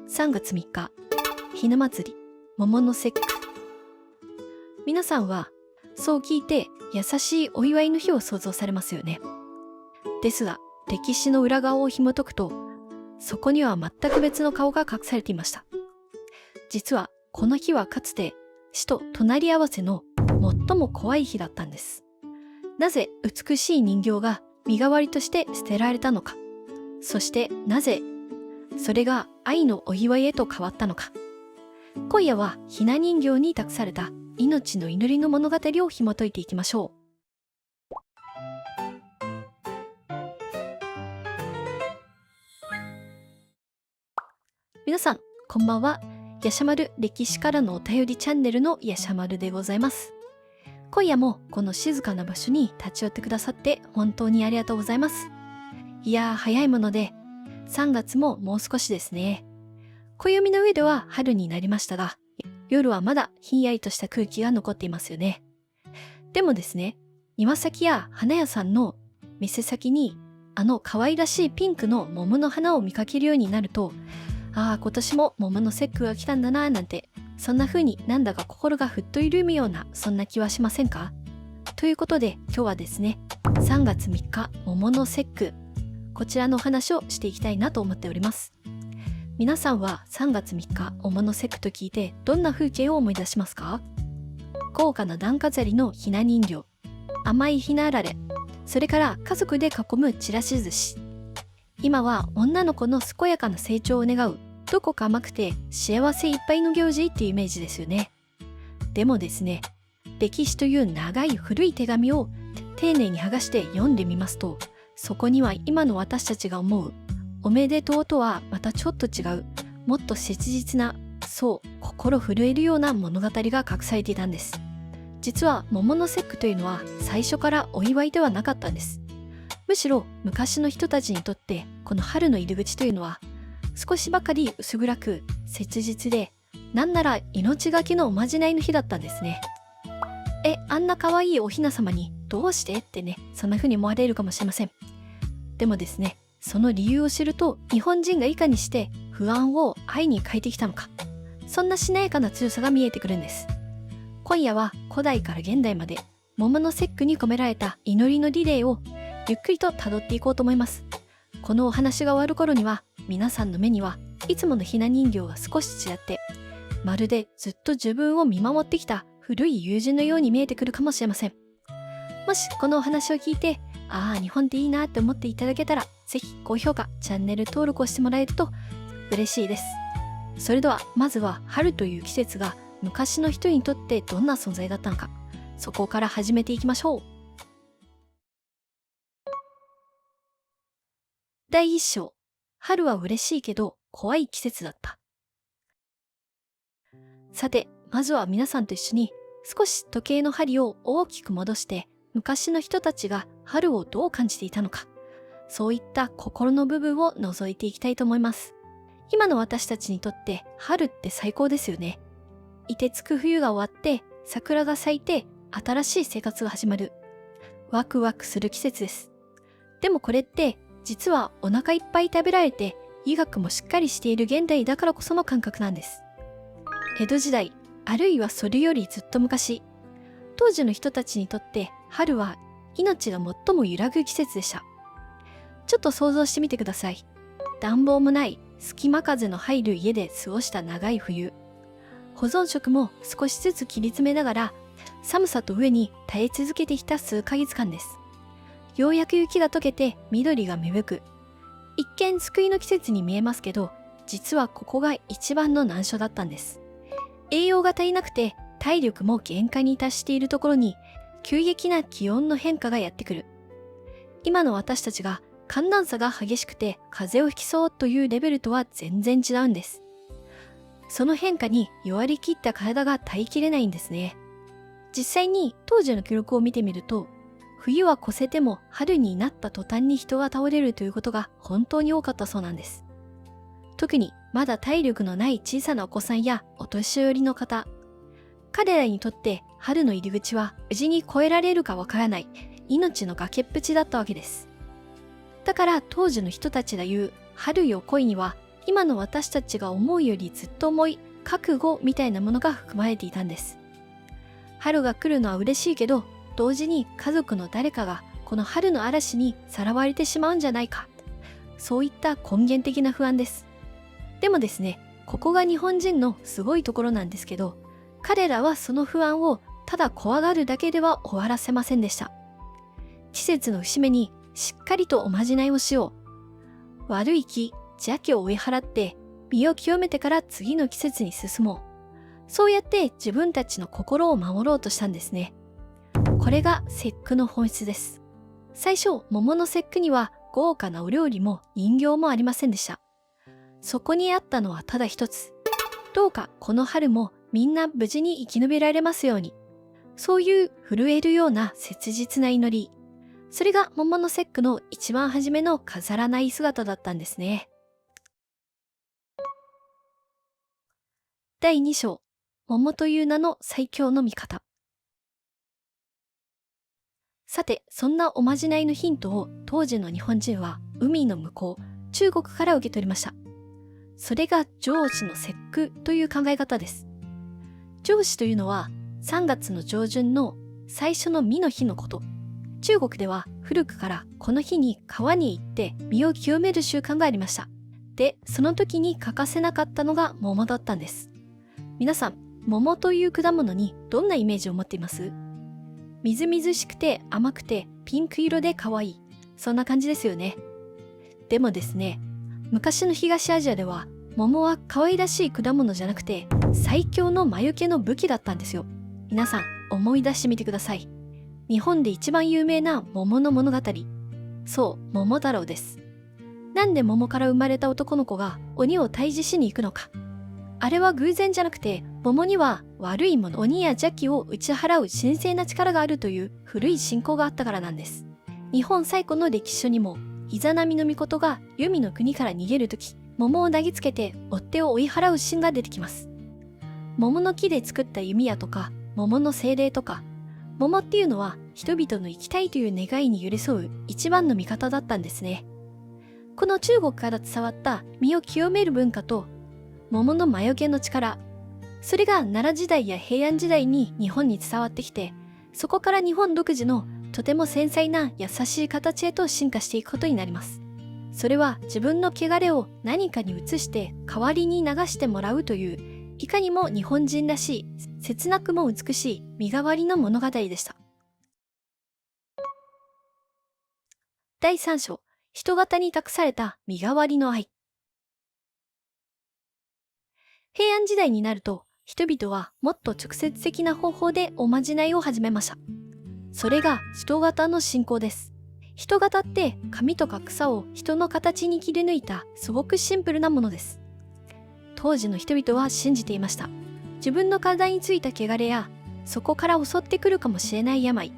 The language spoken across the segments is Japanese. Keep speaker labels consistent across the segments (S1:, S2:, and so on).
S1: 3月3日、ひな祭り、桃の節句。皆さんはそう聞いて優しいお祝いの日を想像されますよね。ですが、歴史の裏側を紐解くと、そこには全く別の顔が隠されていました。実はこの日はかつて死と隣り合わせの最も怖い日だったんです。なぜ美しい人形が身代わりとして捨てられたのか、そしてなぜそれが愛のお祝いへと変わったのか。今夜はひな人形に託された命の祈りの物語を紐解いていきましょう。皆さん、こんばんは。やしゃまる歴史からのお便りチャンネルのやしゃまるでございます。今夜もこの静かな場所に立ち寄ってくださって本当にありがとうございます。いやー、早いもので3月ももう少しですね。暦の上では春になりましたが、夜はまだひんやりとした空気が残っていますよね。でもですね、庭先や花屋さんの店先に可愛らしいピンクの桃の花を見かけるようになると、今年も桃の節句が来たんだなーなんて、そんな風になんだか心がふっと緩むような、そんな気はしませんか？ということで今日はですね、3月3日桃の節句、こちらのお話をしていきたいなと思っております。皆さんは3月3日桃の節句と聞いてどんな風景を思い出しますか？豪華な段飾りのひな人形、甘いひなあられ、それから家族で囲むちらし寿司。今は女の子の健やかな成長を願う、どこか甘くて幸せいっぱいの行事っていうイメージですよね。でもですね、歴史という長い古い手紙を丁寧に剥がして読んでみますと、そこには今の私たちが思うおめでとうとはまたちょっと違う、もっと切実な、そう心震えるような物語が隠されていたんです。実は桃の節句というのは最初からお祝いではなかったんです。むしろ昔の人たちにとってこの春の入り口というのは少しばかり薄暗く切実で、なんなら命がけのおまじないの日だったんですね。あんな可愛いおひな様にどうしてってね、そんな風に思われるかもしれません。でもですね、その理由を知ると日本人がいかにして不安を愛に変えてきたのか、そんなしなやかな強さが見えてくるんです。今夜は古代から現代まで桃の節句に込められた祈りのリレーをゆっくりと辿っていこうと思います。このお話が終わる頃には皆さんの目にはいつものひな人形が少し違って、まるでずっと自分を見守ってきた古い友人のように見えてくるかもしれません。もしこのお話を聞いて、日本っていいなって思っていただけたら、ぜひ高評価、チャンネル登録をしてもらえると嬉しいです。それではまずは春という季節が昔の人にとってどんな存在だったのか、そこから始めていきましょう。第1章、春は嬉しいけど怖い季節だった。さて、まずは皆さんと一緒に少し時計の針を大きく戻して、昔の人たちが春をどう感じていたのか、そういった心の部分を覗いていきたいと思います。今の私たちにとって春って最高ですよね。凍てつく冬が終わって桜が咲いて新しい生活が始まる、ワクワクする季節です。でもこれって実はお腹いっぱい食べられて医学もしっかりしている現代だからこその感覚なんです。江戸時代、あるいはそれよりずっと昔、当時の人たちにとって春は命が最も揺らぐ季節でした。ちょっと想像してみてください。暖房もない隙間風の入る家で過ごした長い冬、保存食も少しずつ切り詰めながら寒さと上に耐え続けてきた数ヶ月間です。ようやく雪が溶けて緑が芽吹く、一見救いの季節に見えますけど、実はここが一番の難所だったんです。栄養が足りなくて体力も限界に達しているところに急激な気温の変化がやってくる。今の私たちが寒暖差が激しくて風邪をひきそうというレベルとは全然違うんです。その変化に弱り切った体が耐えきれないんですね。実際に当時の記録を見てみると、冬は越せても春になった途端に人が倒れるということが本当に多かったそうなんです。特にまだ体力のない小さなお子さんやお年寄りの方、彼らにとって春の入り口は無事に越えられるかわからない命の崖っぷちだったわけです。だから当時の人たちが言う春よ来いには今の私たちが思うよりずっと重い覚悟みたいなものが含まれていたんです。春が来るのは嬉しいけど、同時に家族の誰かがこの春の嵐にさらわれてしまうんじゃないか。そういった根源的な不安です。でもですね、ここが日本人のすごいところなんですけど、彼らはその不安をただ怖がるだけでは終わらせませんでした。季節の節目にしっかりとおまじないをしよう。悪い気、邪気を追い払って身を清めてから次の季節に進もう。そうやって自分たちの心を守ろうとしたんですね。これが節句の本質です。最初、桃の節句には豪華なお料理も人形もありませんでした。そこにあったのはただ一つ。どうかこの春もみんな無事に生き延びられますように。そういう震えるような切実な祈り。それが桃の節句の一番初めの飾らない姿だったんですね。第2章、桃という名の最強の味方。さて、そんなおまじないのヒントを当時の日本人は海の向こう、中国から受け取りました。それが上子の節句という考え方です。上子というのは3月の上旬の最初の実の日のこと。中国では古くからこの日に川に行って身を清める習慣がありました。で、その時に欠かせなかったのが桃だったんです。皆さん、桃という果物にどんなイメージを持っています？みずみずしくて甘くてピンク色で可愛い。そんな感じですよね。でもですね、昔の東アジアでは桃は可愛らしい果物じゃなくて最強の魔除けの武器だったんですよ。皆さん思い出してみてください。日本で一番有名な桃の物語。そう、桃太郎です。なんで桃から生まれた男の子が鬼を退治しに行くのか。あれは偶然じゃなくて、桃には悪いもの、鬼や邪気を打ち払う神聖な力があるという古い信仰があったからなんです。日本最古の歴史書にも、イザナミの御事が黄泉の国から逃げるとき、桃を投げつけて追っ手を追い払うシーンが出てきます。桃の木で作った弓矢とか、桃の精霊とか、桃っていうのは人々の生きたいという願いに寄り添う一番の味方だったんですね。この中国から伝わった身を清める文化と桃の魔除けの力、それが奈良時代や平安時代に日本に伝わってきて、そこから日本独自のとても繊細な優しい形へと進化していくことになります。それは自分の汚れを何かに移して代わりに流してもらうという、いかにも日本人らしい、切なくも美しい身代わりの物語でした。第3章、人型に託された身代わりの愛。平安時代になると、人々はもっと直接的な方法でおまじないを始めました。それが人型の信仰です。人型って紙とか草を人の形に切り抜いたすごくシンプルなものです。当時の人々は信じていました。自分の体についた汚れや、そこから襲ってくるかもしれない病、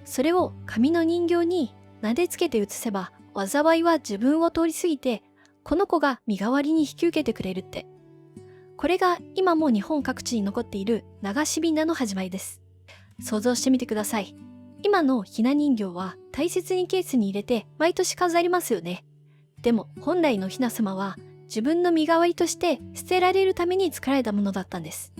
S1: それを紙の人形に撫でつけて移せば、災いは自分を通り過ぎて、この子が身代わりに引き受けてくれるって。これが今も日本各地に残っている流しびなの始まりです。想像してみてください。今のひな人形は大切にケースに入れて毎年飾りますよね。でも本来のひな様は自分の身代わりとして捨てられるために作られたものだったんです。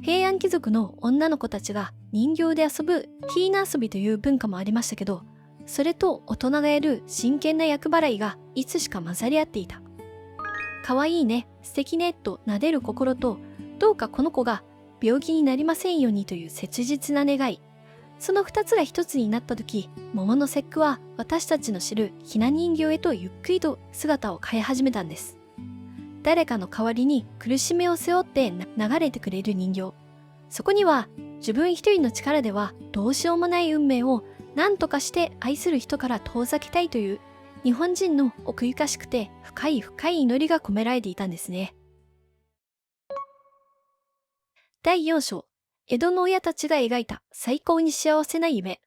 S1: 平安貴族の女の子たちが人形で遊ぶひな遊びという文化もありましたけど、それと大人がやる真剣な厄払いがいつしか混ざり合っていた。かわいいね、素敵ねと撫でる心と、どうかこの子が病気になりませんようにという切実な願い。その二つが一つになった時、桃の節句は私たちの知るひな人形へとゆっくりと姿を変え始めたんです。誰かの代わりに苦しみを背負って流れてくれる人形。そこには自分一人の力ではどうしようもない運命を何とかして愛する人から遠ざけたいという日本人の奥ゆかしくて深い深い祈りが込められていたんですね。第4章、江戸の親たちが描いた最高に幸せな夢。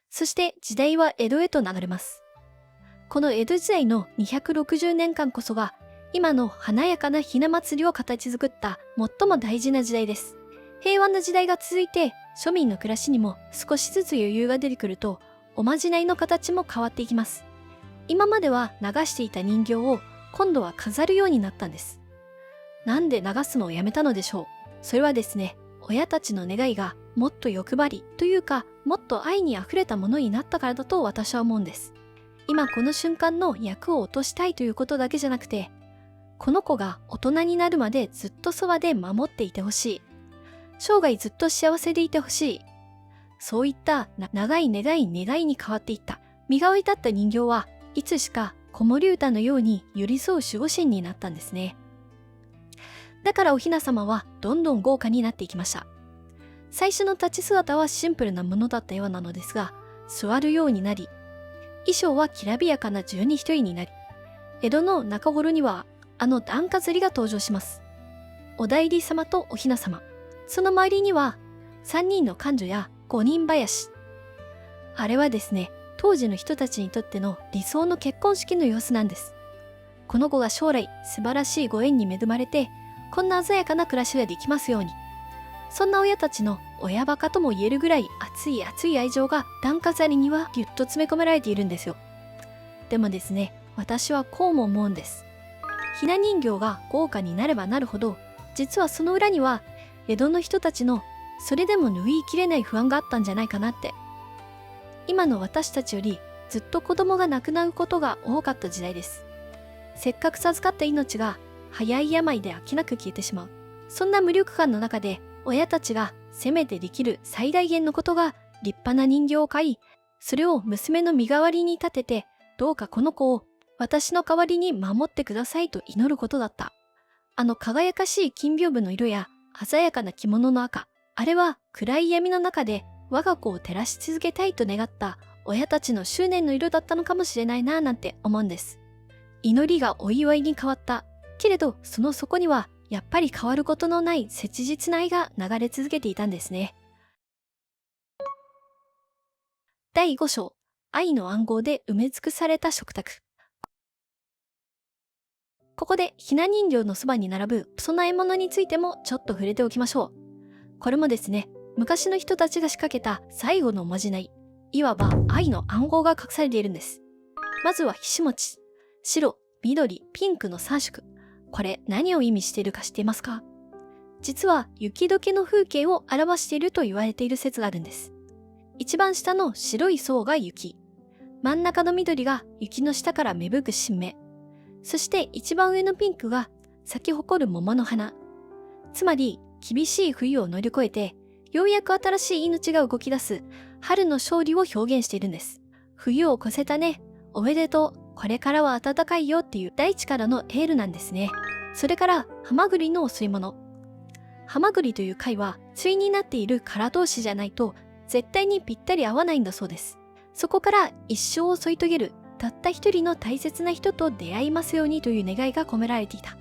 S1: そして時代は江戸へと流れます。この江戸時代の260年間こそが今の華やかなひな祭りを形作った最も大事な時代です。平和な時代が続いて庶民の暮らしにも少しずつ余裕が出てくると、おまじないの形も変わっていきます。今までは流していた人形を今度は飾るようになったんです。なんで流すのをやめたのでしょう。それはですね、親たちの願いがもっと欲張りというか、もっと愛に溢れたものになったからだと私は思うんです。今この瞬間の役を落としたいということだけじゃなくて、この子が大人になるまでずっとそばで守っていてほしい。生涯ずっと幸せでいてほしい。そういった長い願いに変わっていった。身が追い立った人形はいつしか子守歌のように寄り添う守護神になったんですね。だからお雛様はどんどん豪華になっていきました。最初の立ち姿はシンプルなものだったようなのですが、座るようになり、衣装はきらびやかな十二一人になり、江戸の中頃には段飾りが登場します。お内裏様とお雛様、その周りには3人の官女や5人林。あれはですね、当時の人たちにとっての理想の結婚式の様子なんです。この子が将来素晴らしいご縁に恵まれて、こんな鮮やかな暮らしができますように。そんな親たちの親バカとも言えるぐらい熱い熱い愛情が段飾りにはぎゅっと詰め込められているんですよ。でもですね、私はこうも思うんです。ひな人形が豪華になればなるほど、実はその裏には江戸の人たちのそれでも拭いきれない不安があったんじゃないかなって。今の私たちよりずっと子供が亡くなることが多かった時代です。せっかく授かった命が早い病で飽きなく消えてしまう。そんな無力感の中で親たちがせめてできる最大限のことが立派な人形を買い、それを娘の身代わりに立てて、どうかこの子を私の代わりに守ってくださいと祈ることだった。輝かしい金屏風の色や鮮やかな着物の赤、あれは暗い闇の中で我が子を照らし続けたいと願った親たちの執念の色だったのかもしれないなぁなんて思うんです。祈りがお祝いに変わった。けれどその底にはやっぱり変わることのない切実な愛が流れ続けていたんですね。第5章、愛の暗号で埋め尽くされた食卓。ここでひな人形のそばに並ぶ供え物についてもちょっと触れておきましょう。これもですね、昔の人たちが仕掛けた最後のおまじない、いわば愛の暗号が隠されているんです。まずはひし餅。白、緑、ピンクの3色。これ何を意味しているか知っていますか？実は雪解けの風景を表していると言われている説があるんです。一番下の白い層が雪。真ん中の緑が雪の下から芽吹く新芽。そして一番上のピンクが咲き誇る桃の花。つまり厳しい冬を乗り越えて、ようやく新しい命が動き出す春の勝利を表現しているんです。冬を越せたね。おめでとう。これからは暖かいよっていう大地からのエールなんですね。それからハマグリのお吸い物。ハマグリという貝は対になっている殻同士じゃないと絶対にぴったり合わないんだそうです。そこから一生を添い遂げるたった一人の大切な人と出会いますようにという願いが込められていた。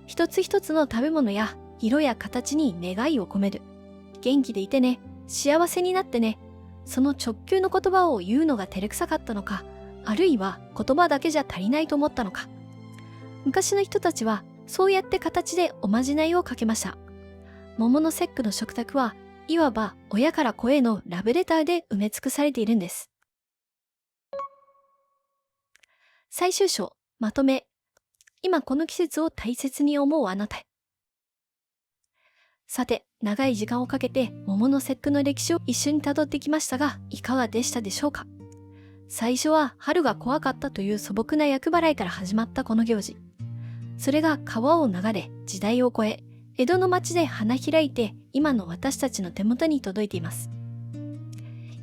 S1: 一つ一つの食べ物や色や形に願いを込める。元気でいてね、幸せになってね。その直球の言葉を言うのが照れくさかったのか、あるいは言葉だけじゃ足りないと思ったのか。昔の人たちはそうやって形でおまじないをかけました。桃の節句の食卓はいわば親から子へのラブレターで埋め尽くされているんです。最終章、まとめ。今この季節を大切に思うあなたへ。さて、長い時間をかけて桃の節句の歴史を一緒に辿ってきましたが、いかがでしたでしょうか？最初は春が怖かったという素朴な厄払いから始まったこの行事。それが川を流れ、時代を超え、江戸の町で花開いて、今の私たちの手元に届いています。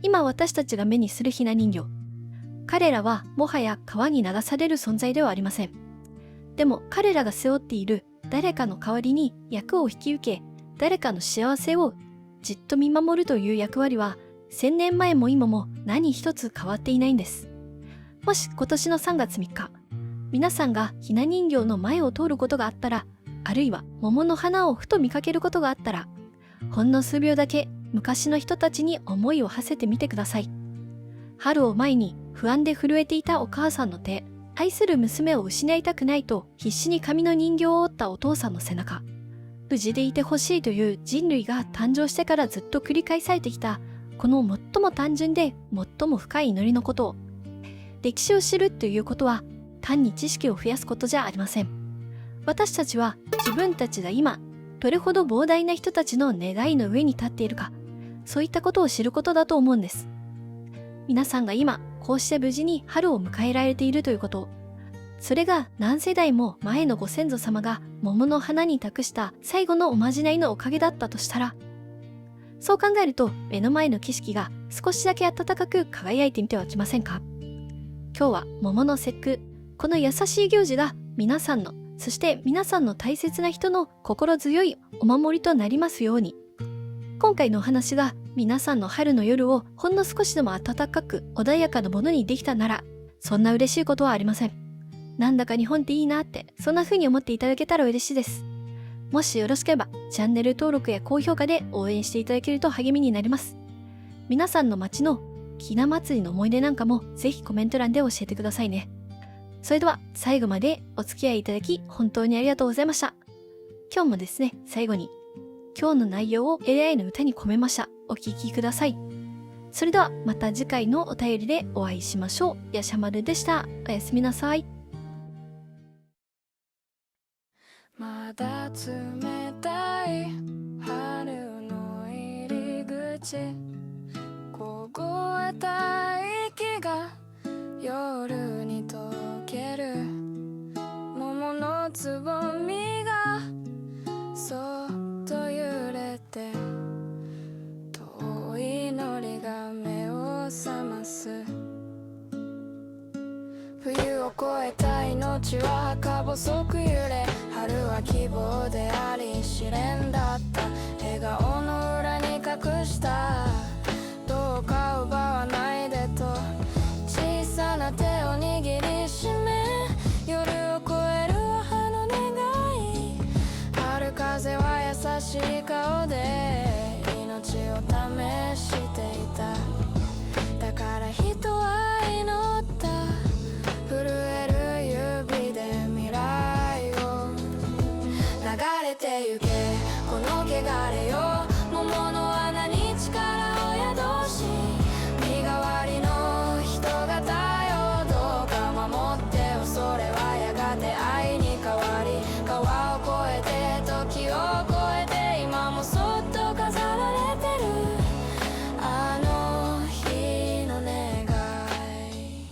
S1: 今私たちが目にするひな人形。彼らはもはや川に流される存在ではありません。でも彼らが背負っている誰かの代わりに役を引き受け、誰かの幸せをじっと見守るという役割は、1000年前も今も何一つ変わっていないんです。もし今年の3月3日、皆さんがひな人形の前を通ることがあったら、あるいは桃の花をふと見かけることがあったら、ほんの数秒だけ昔の人たちに思いを馳せてみてください。春を前に不安で震えていたお母さんの手、愛する娘を失いたくないと必死に紙の人形を折ったお父さんの背中、無事でいてほしいという人類が誕生してからずっと繰り返されてきたこの最も単純で最も深い祈りのことを。歴史を知るということは、単に知識を増やすことじゃありません。私たちは自分たちが今、どれほど膨大な人たちの願いの上に立っているか、そういったことを知ることだと思うんです。皆さんが今、こうして無事に春を迎えられているということ、それが何世代も前のご先祖様が桃の花に託した最後のおまじないのおかげだったとしたら、そう考えると目の前の景色が少しだけ暖かく輝いてみてはきませんか？今日は桃の節句、この優しい行事が皆さんの、そして皆さんの大切な人の心強いお守りとなりますように。今回のお話が皆さんの春の夜をほんの少しでも暖かく穏やかなものにできたなら、そんな嬉しいことはありません。なんだか日本っていいなって、そんな風に思っていただけたら嬉しいです。もしよろしければ、チャンネル登録や高評価で応援していただけると励みになります。皆さんの街のひな祭りの思い出なんかもぜひコメント欄で教えてくださいね。それでは最後までお付き合いいただき本当にありがとうございました。今日もですね、最後に今日の内容を AI の歌に込めました。お聴きください。それではまた次回のお便りでお会いしましょう。やしゃまるでした。おやすみなさい。
S2: まだ冷たい春の入り口、凍えた息が夜に溶ける、桃のつぼみがそっと揺れて、遠い祈りが目を覚ます。冬を越えた命は赤細く揺れ、春は希望であり試練だった。笑顔の裏に隠したどうか奪わないでと、小さな手を握りしめ、夜を越える母の願い。春風は優しい顔で命を試していた。だから人は祈った、震える指で未来を流れてゆけ、この汚れよ、桃の穴に力を宿し、身代わりの人型よ、どうか守ってよ。それはやがて愛に変わり、川を越えて時を越えて、今もそっと飾られてるあの日の願い。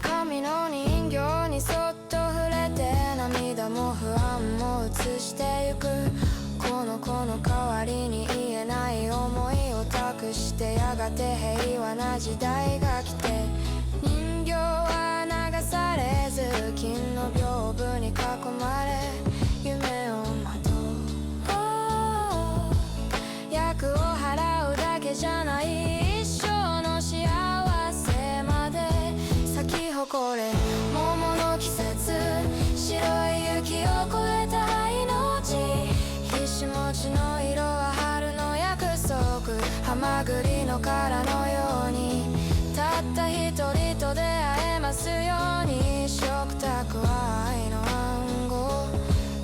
S2: 紙の人形にそっと触れて、涙も不安も映してゆく。この子の代わりに言えない思いを託して、やがて平和な時代が来て、人形は流されず金の屏風に囲まれ、夢をまとう。役を払うだけじゃない一生の幸せまで咲き誇れ、桃の季節、白い雪を越えた命。ひしもちの色は春の約束、ハマグリの殻のように、たった一人と出会えますように。食卓は愛の暗号、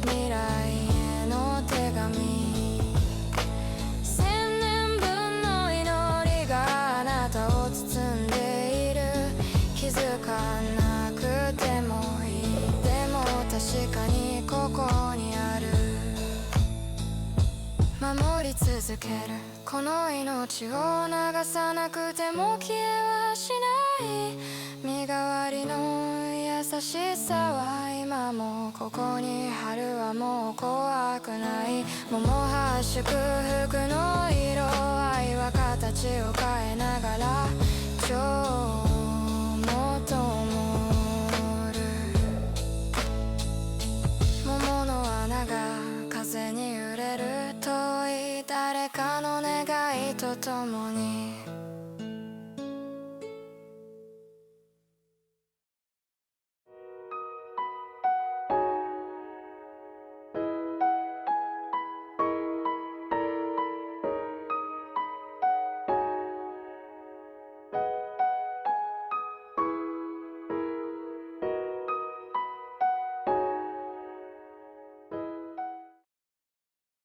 S2: 未来への手紙。千年分の祈りがあなたを包んでいる。気づかなくてもいい、でも確かにここにある。守り続けるこの命を、流さなくても消えはしない。身代わりの優しさは今もここに、春はもう怖くない。桃発祝福の色、愛は形を変えながら